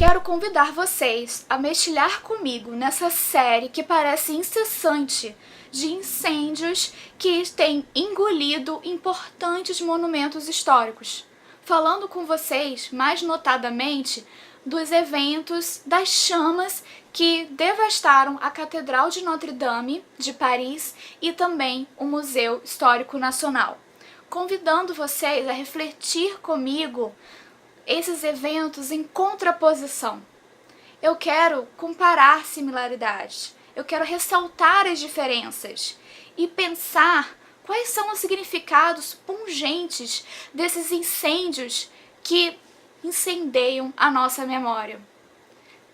Quero convidar vocês a mexilhar comigo nessa série que parece incessante de incêndios que têm engolido importantes monumentos históricos. Falando com vocês, mais notadamente, dos eventos das chamas que devastaram a Catedral de Notre-Dame de Paris e também o Museu Histórico Nacional. Convidando vocês a refletir comigo esses eventos em contraposição. Eu quero comparar similaridades, eu quero ressaltar as diferenças e pensar quais são os significados pungentes desses incêndios que incendeiam a nossa memória.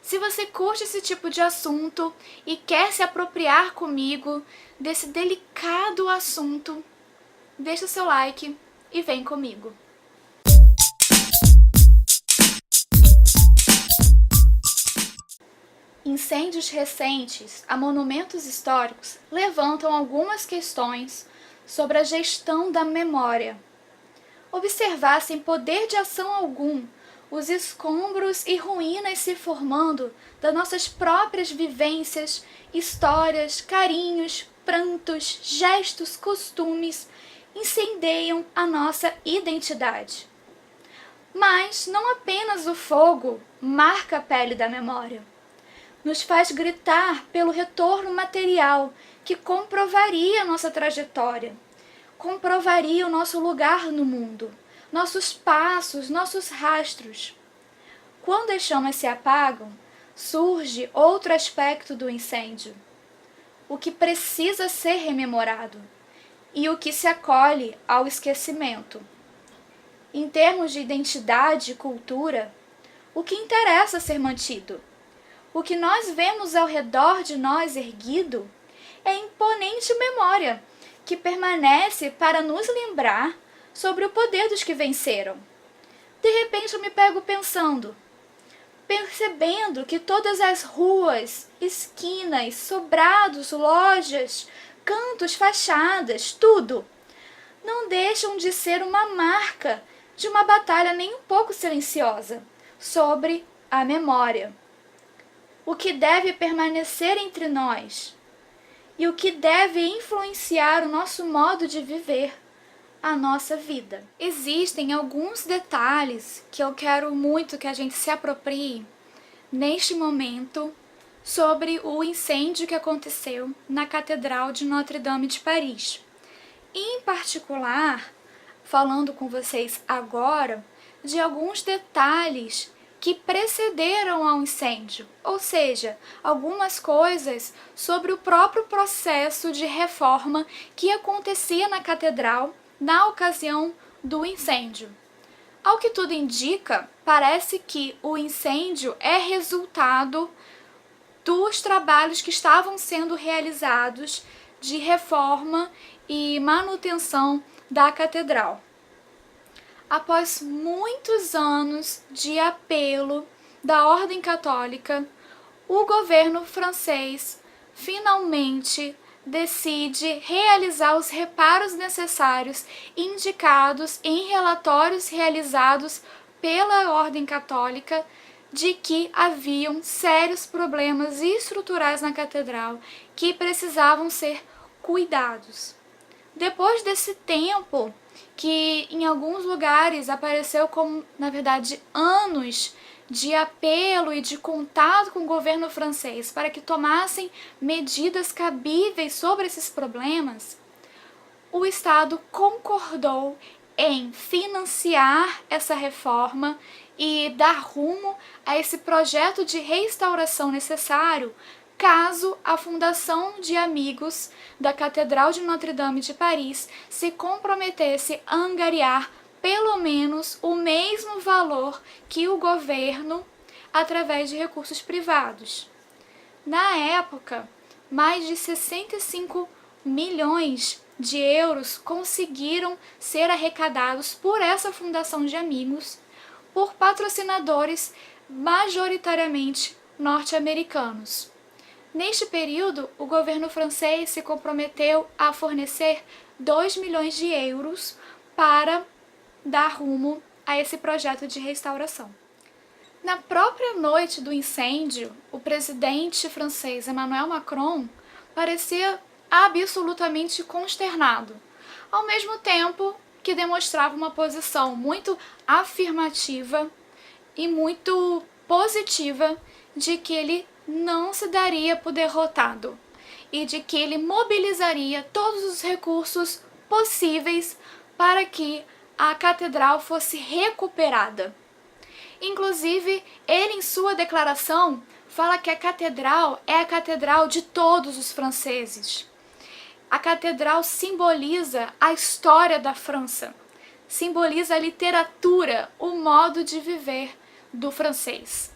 Se você curte esse tipo de assunto e quer se apropriar comigo desse delicado assunto, deixa seu like e vem comigo. Incêndios recentes a monumentos históricos levantam algumas questões sobre a gestão da memória. Observar sem poder de ação algum os escombros e ruínas se formando das nossas próprias vivências, histórias, carinhos, prantos, gestos, costumes, incendeiam a nossa identidade. Mas não apenas o fogo marca a pele da memória. Nos faz gritar pelo retorno material que comprovaria nossa trajetória, comprovaria o nosso lugar no mundo, nossos passos, nossos rastros. Quando as chamas se apagam, surge outro aspecto do incêndio, o que precisa ser rememorado e o que se acolhe ao esquecimento. Em termos de identidade e cultura, o que interessa ser mantido? O que nós vemos ao redor de nós erguido é imponente memória, que permanece para nos lembrar sobre o poder dos que venceram. De repente eu me pego pensando, percebendo que todas as ruas, esquinas, sobrados, lojas, cantos, fachadas, tudo, não deixam de ser uma marca de uma batalha nem um pouco silenciosa sobre a memória. O que deve permanecer entre nós e o que deve influenciar o nosso modo de viver a nossa vida. Existem alguns detalhes que eu quero muito que a gente se aproprie neste momento sobre o incêndio que aconteceu na Catedral de Notre-Dame de Paris. Em particular, falando com vocês agora de alguns detalhes que precederam ao incêndio, ou seja, algumas coisas sobre o próprio processo de reforma que acontecia na catedral na ocasião do incêndio. Ao que tudo indica, parece que o incêndio é resultado dos trabalhos que estavam sendo realizados de reforma e manutenção da catedral. Após muitos anos de apelo da Ordem Católica, o governo francês finalmente decide realizar os reparos necessários indicados em relatórios realizados pela Ordem Católica de que haviam sérios problemas estruturais na catedral que precisavam ser cuidados. Depois desse tempo, que em alguns lugares apareceu como, na verdade, anos de apelo e de contato com o governo francês para que tomassem medidas cabíveis sobre esses problemas, o Estado concordou em financiar essa reforma e dar rumo a esse projeto de restauração necessário caso a Fundação de Amigos da Catedral de Notre-Dame de Paris se comprometesse a angariar pelo menos o mesmo valor que o governo através de recursos privados. Na época, mais de 65 milhões de euros conseguiram ser arrecadados por essa Fundação de Amigos por patrocinadores majoritariamente norte-americanos. Neste período, o governo francês se comprometeu a fornecer 2 milhões de euros para dar rumo a esse projeto de restauração. Na própria noite do incêndio, o presidente francês Emmanuel Macron parecia absolutamente consternado, ao mesmo tempo que demonstrava uma posição muito afirmativa e muito positiva de que ele não se daria por derrotado e de que ele mobilizaria todos os recursos possíveis para que a catedral fosse recuperada. Inclusive, ele em sua declaração fala que a catedral é a catedral de todos os franceses. A catedral simboliza a história da França, simboliza a literatura, o modo de viver do francês.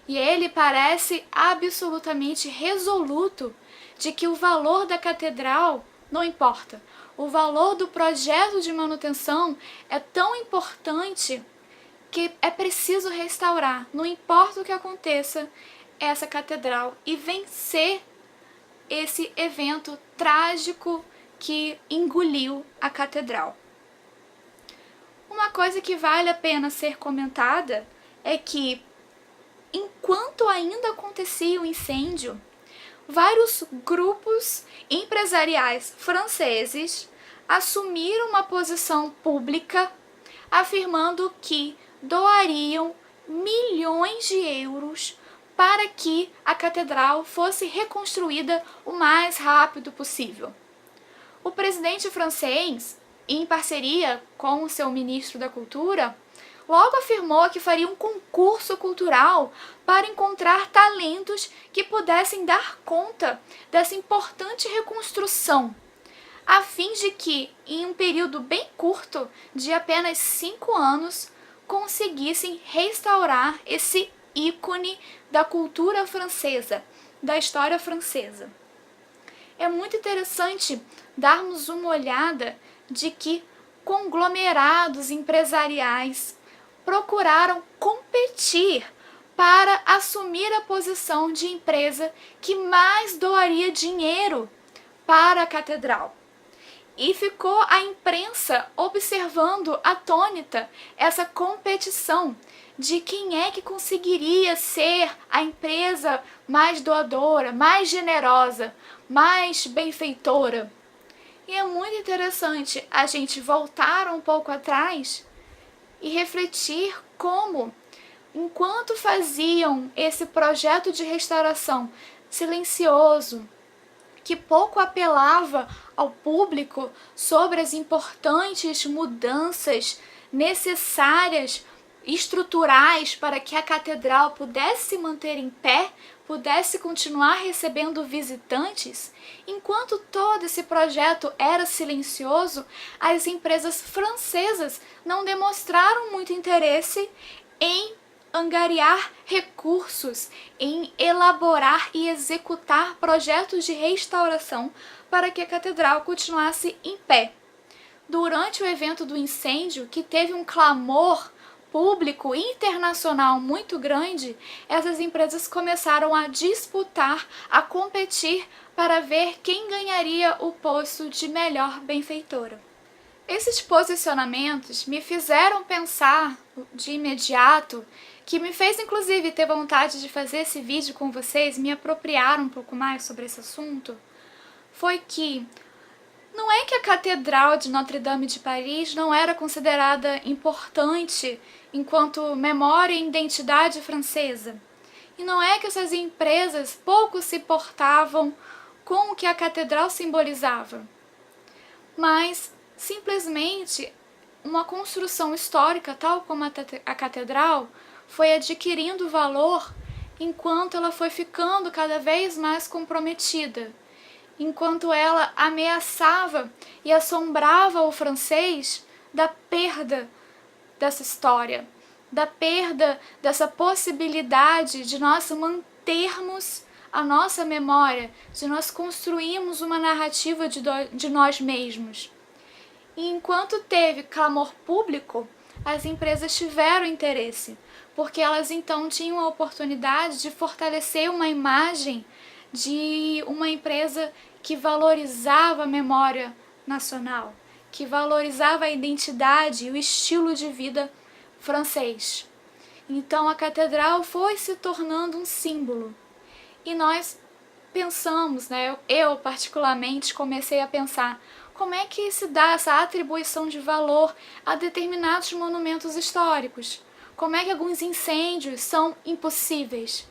E ele parece absolutamente resoluto de que o valor da catedral não importa. O valor do projeto de manutenção é tão importante que é preciso restaurar, não importa o que aconteça, essa catedral e vencer esse evento trágico que engoliu a catedral. Uma coisa que vale a pena ser comentada é que, enquanto ainda acontecia o incêndio, vários grupos empresariais franceses assumiram uma posição pública afirmando que doariam milhões de euros para que a catedral fosse reconstruída o mais rápido possível. O presidente francês, em parceria com o seu ministro da Cultura, logo afirmou que faria um concurso cultural para encontrar talentos que pudessem dar conta dessa importante reconstrução, a fim de que, em um período bem curto, de apenas 5 anos, conseguissem restaurar esse ícone da cultura francesa, da história francesa. É muito interessante darmos uma olhada de que conglomerados empresariais procuraram competir para assumir a posição de empresa que mais doaria dinheiro para a catedral. E ficou a imprensa observando atônita essa competição de quem é que conseguiria ser a empresa mais doadora, mais generosa, mais benfeitora. E é muito interessante a gente voltar um pouco atrás e refletir como, enquanto faziam esse projeto de restauração silencioso, que pouco apelava ao público sobre as importantes mudanças necessárias, estruturais, para que a catedral pudesse se manter em pé, pudesse continuar recebendo visitantes, enquanto todo esse projeto era silencioso, as empresas francesas não demonstraram muito interesse em angariar recursos, em elaborar e executar projetos de restauração para que a catedral continuasse em pé. Durante o evento do incêndio, que teve um clamor público internacional muito grande, essas empresas começaram a disputar, a competir para ver quem ganharia o posto de melhor benfeitora. Esses posicionamentos me fizeram pensar de imediato, que me fez inclusive ter vontade de fazer esse vídeo com vocês, me apropriar um pouco mais sobre esse assunto, foi que não é que a Catedral de Notre-Dame de Paris não era considerada importante enquanto memória e identidade francesa. E não é que essas empresas pouco se portavam com o que a catedral simbolizava. Mas, simplesmente, uma construção histórica, tal como a catedral, foi adquirindo valor enquanto ela foi ficando cada vez mais comprometida, enquanto ela ameaçava e assombrava o francês da perda dessa história, da perda dessa possibilidade de nós mantermos a nossa memória, de nós construirmos uma narrativa de nós mesmos. E enquanto teve clamor público, as empresas tiveram interesse, porque elas então tinham a oportunidade de fortalecer uma imagem de uma empresa que valorizava a memória nacional, que valorizava a identidade e o estilo de vida francês. Então a catedral foi se tornando um símbolo. E nós pensamos, né? Eu particularmente comecei a pensar como é que se dá essa atribuição de valor a determinados monumentos históricos. Como é que alguns incêndios são impossíveis?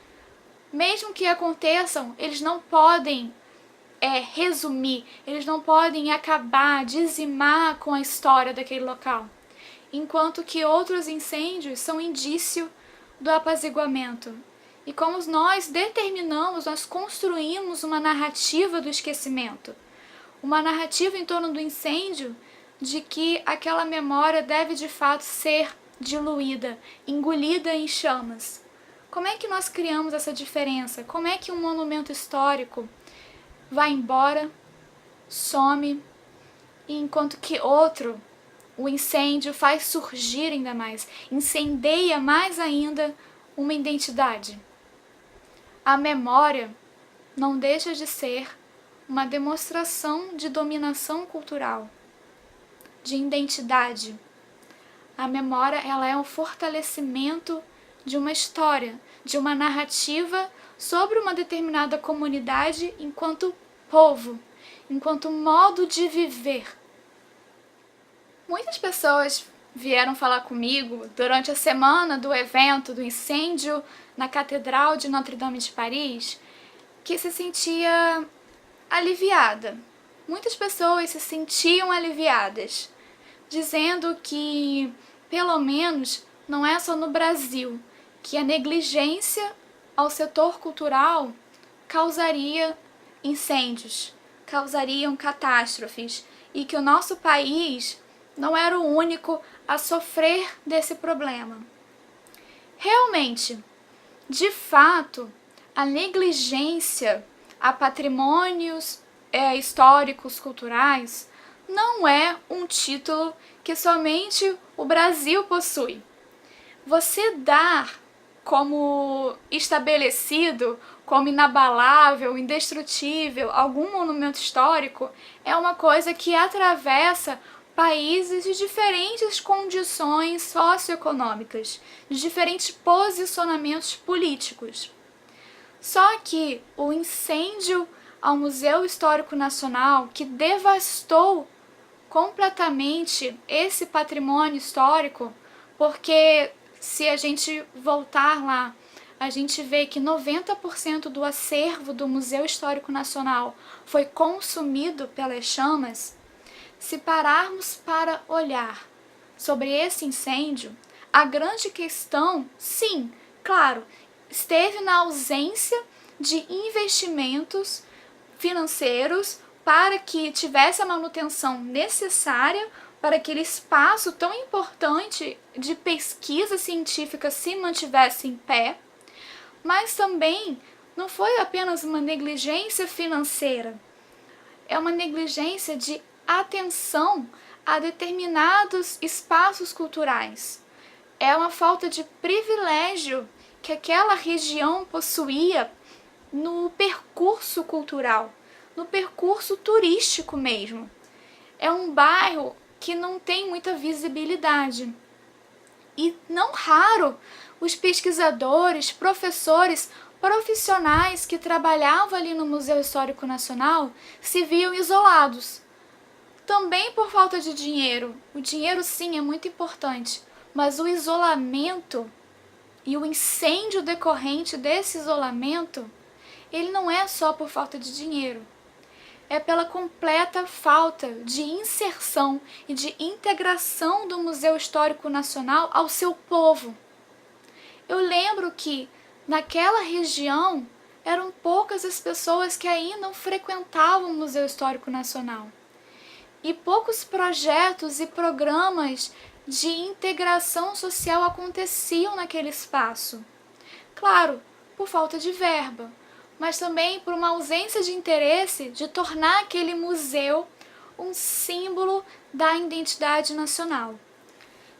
Mesmo que aconteçam, eles não podem resumir, eles não podem acabar, dizimar com a história daquele local. Enquanto que outros incêndios são indício do apaziguamento. E como nós determinamos, nós construímos uma narrativa do esquecimento. Uma narrativa em torno do incêndio de que aquela memória deve de fato ser diluída, engolida em chamas. Como é que nós criamos essa diferença? Como é que um monumento histórico vai embora, some, enquanto que outro, o incêndio, faz surgir ainda mais, incendeia mais ainda uma identidade? A memória não deixa de ser uma demonstração de dominação cultural, de identidade. A memória, ela é um fortalecimento de uma história, de uma narrativa sobre uma determinada comunidade enquanto povo, enquanto modo de viver. Muitas pessoas vieram falar comigo durante a semana do evento do incêndio na Catedral de Notre-Dame de Paris, que se sentia aliviada. Muitas pessoas se sentiam aliviadas, dizendo que, pelo menos, não é só no Brasil, que a negligência ao setor cultural causaria incêndios, causariam catástrofes, e que o nosso país não era o único a sofrer desse problema. Realmente, de fato, a negligência a patrimônios históricos, culturais, não é um título que somente o Brasil possui. Você dar como estabelecido, como inabalável, indestrutível, algum monumento histórico é uma coisa que atravessa países de diferentes condições socioeconômicas, de diferentes posicionamentos políticos. Só que o incêndio ao Museu Histórico Nacional, que devastou completamente esse patrimônio histórico, porque se a gente voltar lá, a gente vê que 90% do acervo do Museu Histórico Nacional foi consumido pelas chamas. Se pararmos para olhar sobre esse incêndio, a grande questão, sim, claro, esteve na ausência de investimentos financeiros para que tivesse a manutenção necessária para aquele espaço tão importante de pesquisa científica se mantivesse em pé, mas também não foi apenas uma negligência financeira, é uma negligência de atenção a determinados espaços culturais. É uma falta de privilégio que aquela região possuía no percurso cultural, no percurso turístico mesmo. É um bairro que não tem muita visibilidade. E não raro, os pesquisadores, professores, profissionais que trabalhavam ali no Museu Histórico Nacional se viam isolados. Também por falta de dinheiro. O dinheiro, sim, é muito importante, mas o isolamento e o incêndio decorrente desse isolamento, ele não é só por falta de dinheiro. É pela completa falta de inserção e de integração do Museu Histórico Nacional ao seu povo. Eu lembro que, naquela região, eram poucas as pessoas que ainda frequentavam o Museu Histórico Nacional. E poucos projetos e programas de integração social aconteciam naquele espaço. Claro, por falta de verba, mas também por uma ausência de interesse de tornar aquele museu um símbolo da identidade nacional.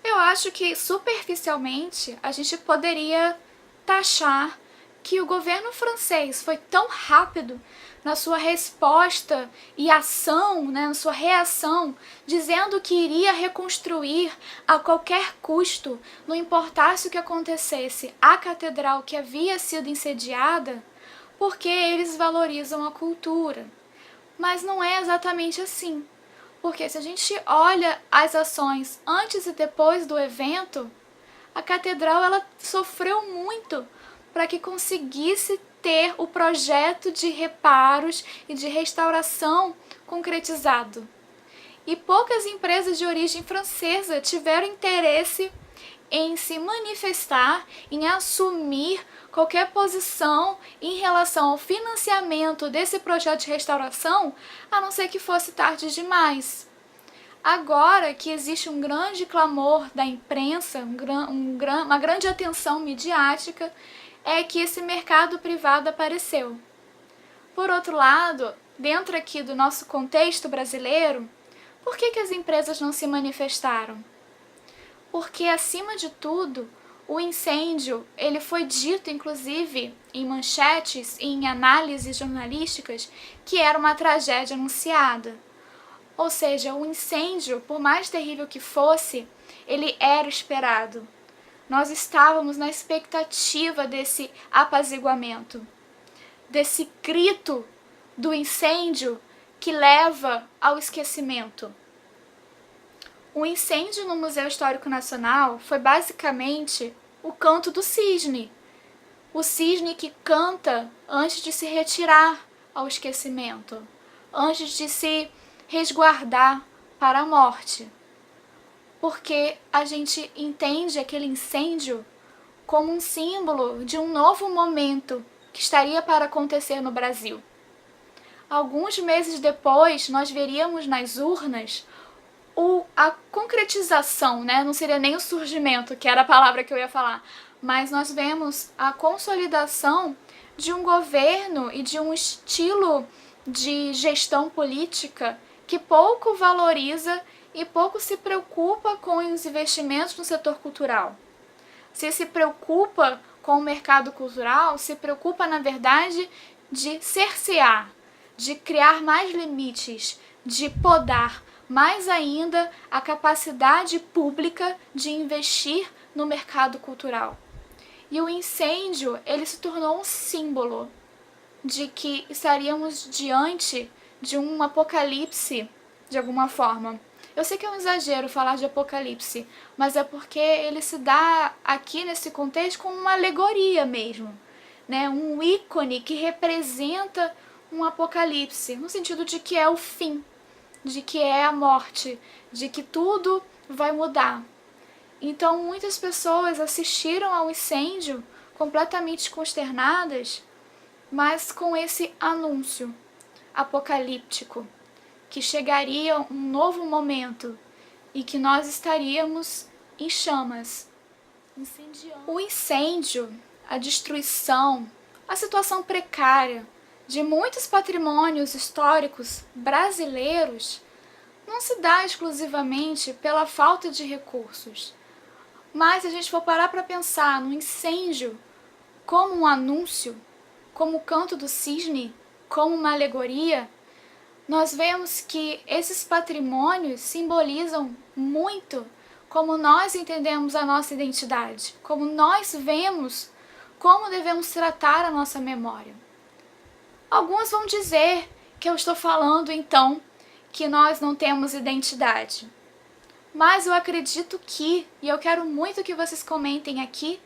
Eu acho que, superficialmente, a gente poderia taxar que o governo francês foi tão rápido na sua resposta e ação, né, na sua reação, dizendo que iria reconstruir a qualquer custo, não importasse o que acontecesse, a catedral que havia sido incendiada, porque eles valorizam a cultura. Mas não é exatamente assim, porque se a gente olha as ações antes e depois do evento, a catedral ela sofreu muito para que conseguisse ter o projeto de reparos e de restauração concretizado. E poucas empresas de origem francesa tiveram interesse em se manifestar, em assumir qualquer posição em relação ao financiamento desse projeto de restauração, a não ser que fosse tarde demais. Agora que existe um grande clamor da imprensa, uma grande atenção midiática, é que esse mercado privado apareceu. Por outro lado, dentro aqui do nosso contexto brasileiro, por que as empresas não se manifestaram? Porque, acima de tudo, o incêndio, ele foi dito, inclusive, em manchetes e em análises jornalísticas, que era uma tragédia anunciada. Ou seja, o incêndio, por mais terrível que fosse, ele era esperado. Nós estávamos na expectativa desse apaziguamento, desse grito do incêndio que leva ao esquecimento. O incêndio no Museu Histórico Nacional foi basicamente o canto do cisne. O cisne que canta antes de se retirar ao esquecimento, antes de se resguardar para a morte. Porque a gente entende aquele incêndio como um símbolo de um novo momento que estaria para acontecer no Brasil. Alguns meses depois, nós veríamos nas urnas a concretização, né? Não seria nem o surgimento, que era a palavra que eu ia falar, mas nós vemos a consolidação de um governo e de um estilo de gestão política que pouco valoriza e pouco se preocupa com os investimentos no setor cultural. Se preocupa com o mercado cultural, se preocupa, na verdade, de cercear, de criar mais limites, de podar mais ainda a capacidade pública de investir no mercado cultural. E o incêndio, ele se tornou um símbolo de que estaríamos diante de um apocalipse, de alguma forma. Eu sei que é um exagero falar de apocalipse, mas é porque ele se dá aqui nesse contexto como uma alegoria mesmo, né? Um ícone que representa um apocalipse, no sentido de que é o fim, de que é a morte, de que tudo vai mudar. Então muitas pessoas assistiram ao incêndio completamente consternadas, mas com esse anúncio apocalíptico, que chegaria um novo momento e que nós estaríamos em chamas, incendiando. O incêndio, a destruição, a situação precária de muitos patrimônios históricos brasileiros não se dá exclusivamente pela falta de recursos. Mas se a gente for parar para pensar no incêndio como um anúncio, como o canto do cisne, como uma alegoria, nós vemos que esses patrimônios simbolizam muito como nós entendemos a nossa identidade, como nós vemos como devemos tratar a nossa memória. Alguns vão dizer que eu estou falando, então, que nós não temos identidade. Mas eu acredito que, e eu quero muito que vocês comentem aqui,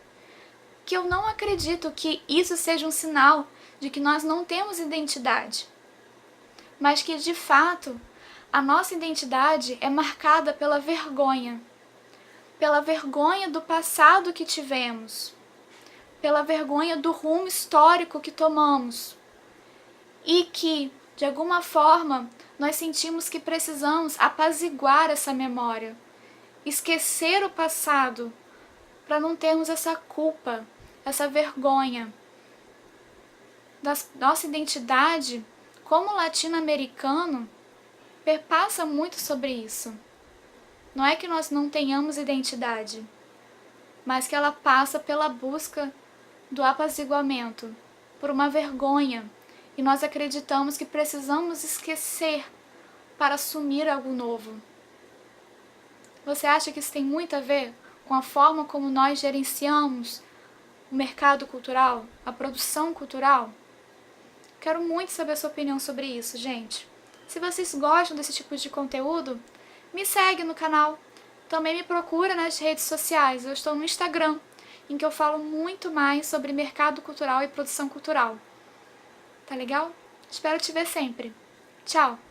que eu não acredito que isso seja um sinal de que nós não temos identidade. Mas que, de fato, a nossa identidade é marcada pela vergonha do passado que tivemos, pela vergonha do rumo histórico que tomamos. E que, de alguma forma, nós sentimos que precisamos apaziguar essa memória, esquecer o passado, para não termos essa culpa, essa vergonha. Nossa identidade, como latino-americano, perpassa muito sobre isso. Não é que nós não tenhamos identidade, mas que ela passa pela busca do apaziguamento por uma vergonha e nós acreditamos que precisamos esquecer para assumir algo novo. Você acha que isso tem muito a ver com a forma como nós gerenciamos o mercado cultural, a produção cultural? Quero muito saber a sua opinião sobre isso, gente. Se vocês gostam desse tipo de conteúdo, me segue no canal. Também me procura nas redes sociais. Eu estou no Instagram, em que eu falo muito mais sobre mercado cultural e produção cultural. Tá legal? Espero te ver sempre. Tchau!